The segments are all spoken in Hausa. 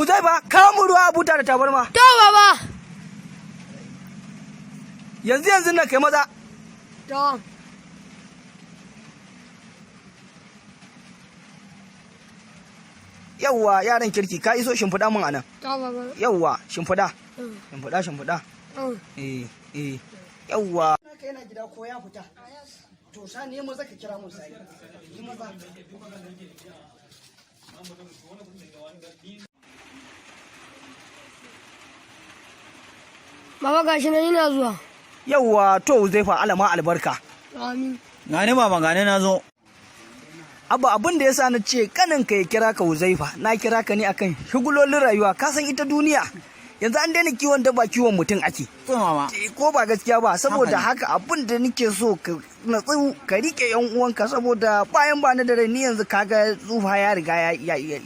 Uzaifa, kawo mu ruwa a buta da tabarma. To baba. Yanzu nan kai maza. To. Yawwa yaran kirki ka iso shimfiɗa min anan. To baba. Yawwa shimfiɗa. Shimfiɗa. Yawwa. Naka yana gida ko ya fita. To sa ne maza ka kira mun sai. Yi maza. Baba gashi nan ina zuwa. Yawwa to Uzaifa alama albarka. Amin. Gane baba gane na zo. Abin da yasa na ce kanin ka ya kira ka Uzaifa, na kira ka ne akan shigulolin rayuwa, ka san ita duniya. Yanzu an daina kiwon dabba kiwon mutum ake. To mama. Ko ba gaskiya ba, saboda haka abin da nake so ka natsu ka rike yan uwanka saboda bayan ba ni da rai ni yanzu kaga tsufa ya riga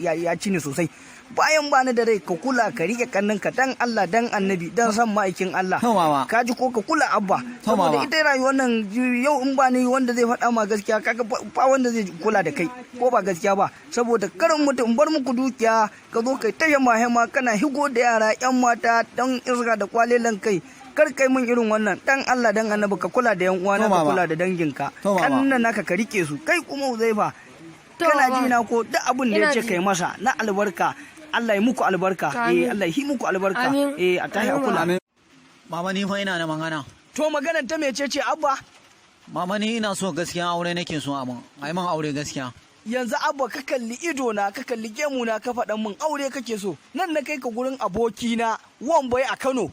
ya ci ni sosai. Bayan bani da rai ka kula ka rike kannanka dan Allah dan annabi dan san ma'aikin Allah. Ka ji ko ka kula abba. Saboda ita rayuwar nan yau in ba ni wanda zai faɗa ma gaskiya kaga ba wanda zai kula da kai ko ba gaskiya ba. Saboda karin mutum bar muku dukiya ka zo kai taya mahema kana higo da yara yan mata dan isra da kwalelan kai. Kar kai mun irin wannan dan Allah dan annabi ka kula da yan uwana ka kula da danginka. Kannan naka ka rike su kai kuma Uzaifa. Kana ji na ko duk abin da ya ce kai masa na albarka. Allah ya muku albarka, Allah ya yi muku albarka, a tahi a kula. Mama ni fa ina da magana. To maganar ta mece ce abba? Mama ni ina so gaskiya aure nake so a man aure gaskiya. Yanzu abba ka kalli ido na, ka kalli gemu na ka faɗan min aure kake so. Nan na kai ka gurin abokina Wambai a Kano.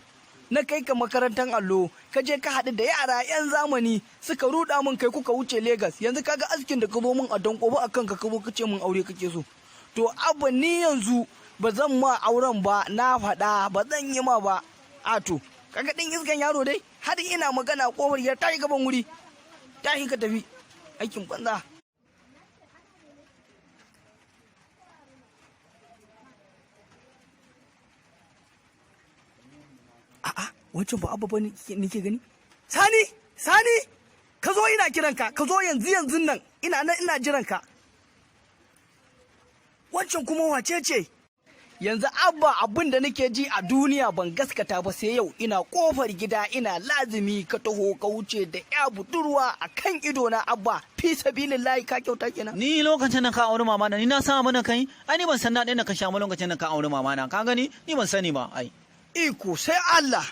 Na kai ka makarantar allo, ka je ka haɗu da yara 'yan zamani suka ruɗa min kai kuka wuce Legas. Yanzu kaga askin da ka zo min a danko ba akan ka zo ka ce min aure kake so. To abba ni yanzu ba zan ma auren ba na faɗa ba zan yi ma ba ato kaga ɗin iskan yaro dai har ina magana kofar ya tashi gaban wuri tashi ka tafi aikin banza. A'a wancan ba abba ba nike gani sani ka zo ina kiranka ka zo yanzu nan ina jiranka wancan kuma wace ce? Yanzu abba abin da nake ji a duniya ban gaskata ba sai yau ina kofar gida ina lazimi ka taho ka wuce da ya budurwa a kan ido na abba fi sabilillahi ka kyauta kenan. Ni lokacin da ka auri mama na ni na san abin da kai ai ni ban san na ka sha lokacin da ka auri mama na ka gani ni ban sani ba ai. Iko sai Allah.